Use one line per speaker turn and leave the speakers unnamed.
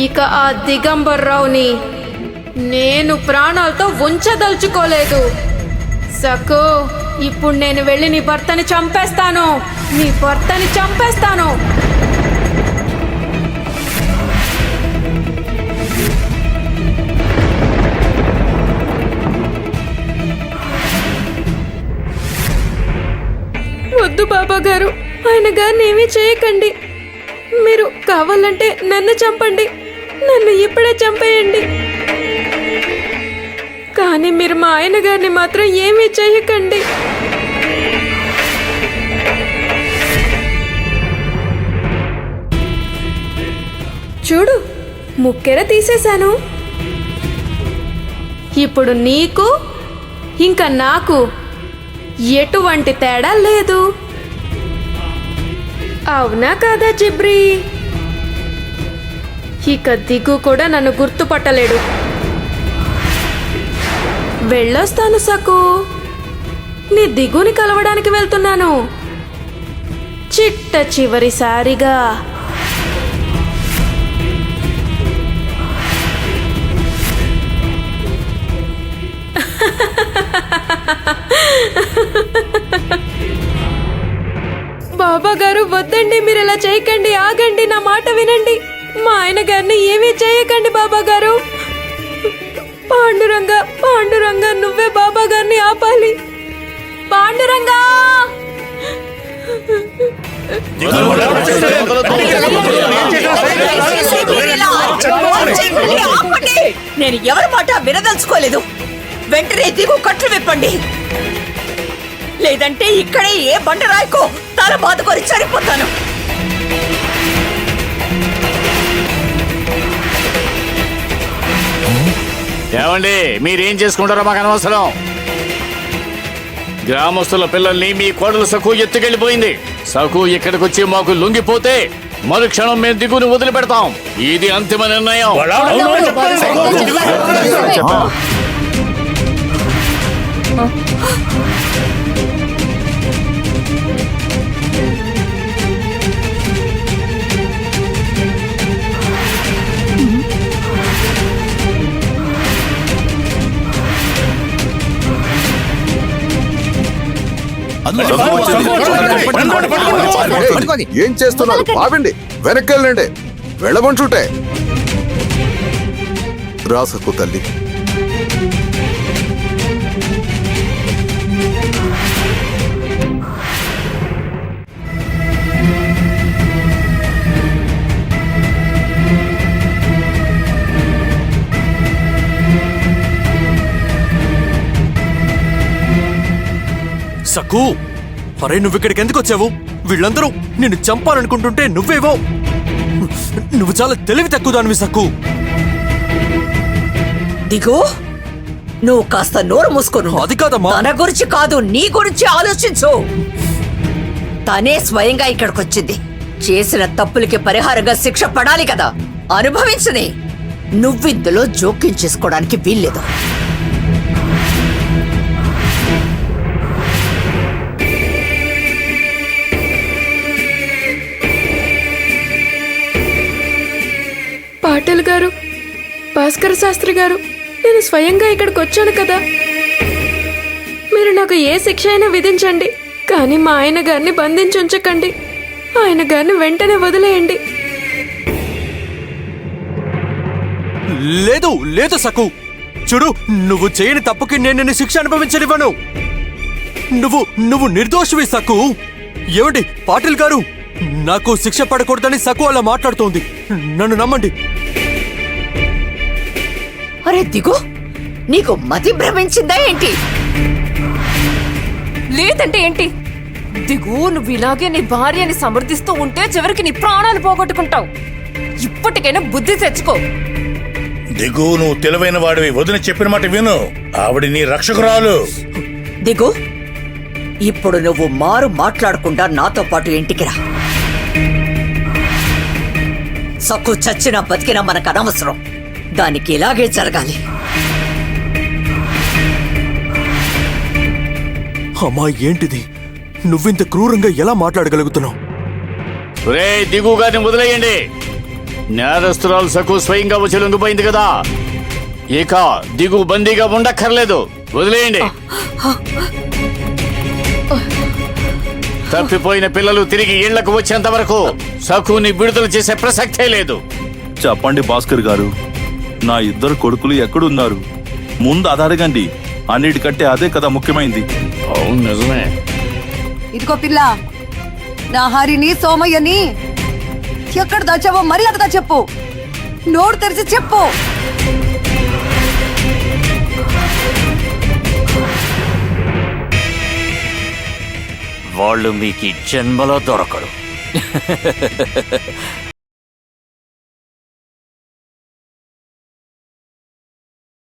ఇక ఆ దిగంబర్రావుని నేను ప్రాణాలతో ఉంచదలుచుకోలేదు. సకు, ఇప్పుడు నేను వెళ్ళి నీ భర్తని చంపేస్తాను. నీ భర్తని చంపేస్తాను. వద్దు బాబా గారు, ఆయన గారిని ఏమీ చేయకండి. మీరు కావాలంటే నన్ను చంపండి, నన్ను ఇప్పుడే చంపేయండి. కానీ మీరు మా ఆయన గారిని మాత్రం ఏమీ చేయకండి. చూడు, ముక్కెర తీసేశాను. ఇప్పుడు నీకు ఇంకా నాకు ఎటువంటి తేడా లేదు. అవునా కాదా జిబ్రీ? ఇక దిగు కూడా నన్ను గుర్తుపట్టలేడు. వెళ్ళొస్తాను సకు. నీ దిగుని కలవడానికి వెళ్తున్నాను, చిట్ట చివరిసారిగా. బాబా గారు వద్దండి, మీరు ఇలా చేయకండి. ఆగండి, నా మాట వినండి. మా ఆయన గారిని ఏమీ చేయకండి బాబా గారు. పాండురంగా, పాండురంగా, నువ్వే బాబా గారిని ఆపాలి. పాండురంగా,
నేను ఎవరి మాట వినదలుచుకోలేదు. వెంటనే దిగు కట్లు విప్పండి, లేదంటే ఇక్కడే ఏ బండరాయికో తల బాదుకొని చనిపోతాను.
ఏమండి, మీరేం చేసుకుంటారో మాకు అనవసరం. గ్రామస్తుల పిల్లల్ని మీ కోడలు సఖు ఎత్తుకెళ్ళిపోయింది. సఖు ఇక్కడికి వచ్చి మాకు లొంగిపోతే మరుక్షణం మేము దిగుని వదిలిపెడతాం. ఇది అంతిమ నిర్ణయం.
ఏం చేస్తున్నారు? ఆగండి, వెనక్కి వెళ్ళండి. వెళ్ళమంటుంటే రాసకు తల్లి.
సకు, అరే నువ్విక్కడికి ఎందుకు వచ్చావు? వీళ్ళందరూ నిన్ను చంపాలనుకుంటుంటే నువ్వేవో. నువ్వు చాలా తెలివి తక్కువదానివి సకు.
దిగు, నువ్వు కాస్త నోరు మూసుకోను.
అది కాదమ్మా.
తన గురించి కాదు, నీ గురించి ఆలోచించు. తనే స్వయంగా ఇక్కడికొచ్చింది. చేసిన తప్పులకి పరిహారంగా శిక్ష పడాలి కదా, అనుభవించని. నువ్విందులో జోక్యం చేసుకోవడానికి వీల్లేదు.
పాటిల్ గారు, భాస్కర శాస్త్రి గారు, నేను స్వయంగా ఇక్కడికి వచ్చాను కదా. మీరు నాకు ఏ శిక్ష అయినా విధించండి, కానీ మా ఆయన గారిని బంధించి ఉంచకండి. ఆయన గారిని వెంటనే వదిలేయండి.
లేదు లేదు సకు, చూడు, నువ్వు చేయని తప్పుకి నేను నిన్ను శిక్ష అనుభవించనివ్వను. నువ్వు నిర్దోషివి సకు. ఏమండి పాటిల్ గారు, నాకు శిక్ష పడకూడదని సకు అలా మాట్లాడుతోంది. నన్ను నమ్మండి.
అరే దిగు, నీకు మతి భ్రమించిందా ఏంటి?
లేదంటే ఏంటి? దిగు, నువ్వు ఇలాగే నీ భార్యని సమర్థిస్తూ ఉంటే చివరికి నీ ప్రాణాలు పోగొట్టుకుంటావు. ఇప్పటికైనా బుద్ధి తెచ్చుకో.
దిగు, నువ్వు తెలివైన వాడివి. వదిన చెప్పిన మాట విను. ఆవిడ నీ రక్షకురాలు.
దిగు, ఇప్పుడు నువ్వు మాట్లాడకుండా నాతో పాటు ఇంటికి రా. సక్కు చచ్చినా బతికినా మనకు అనవసరం. దానికి ఇలాగే జరగాలి.
అమ్మా, ఏంటిది? నువ్వింత క్రూరంగా ఎలా మాట్లాడగలుగుతున్నావు?
రే దిగు గారిని వదిలేయండి. నేరస్తురాలు సకు స్వయంగా వచ్చి లొంగిపోయింది కదా, ఇక దిగు బందీగా ఉండక్కర్లేదు, వదిలేయండి. తప్పిపోయిన పిల్లలు తిరిగి ఇళ్లకు వచ్చేంత వరకు సకుని విడుదల చేసే ప్రసక్తే లేదు.
చెప్పండి భాస్కర్ గారు, నా ఇద్దరు కొడుకులు ఎక్కడున్నారు? ముందు అది అడగండి. అన్నిటికంటే అదే కదా ముఖ్యమైంది.
అవును, నిజమే.
ఇదిగో పిల్ల, నా హరిని సోమయ్యని ఎక్కడ దాచావో మర్యాదగా చెప్పు. నోరు తెరిచి చెప్పు.
వాళ్ళు మీకు జన్మలో దొరకరు.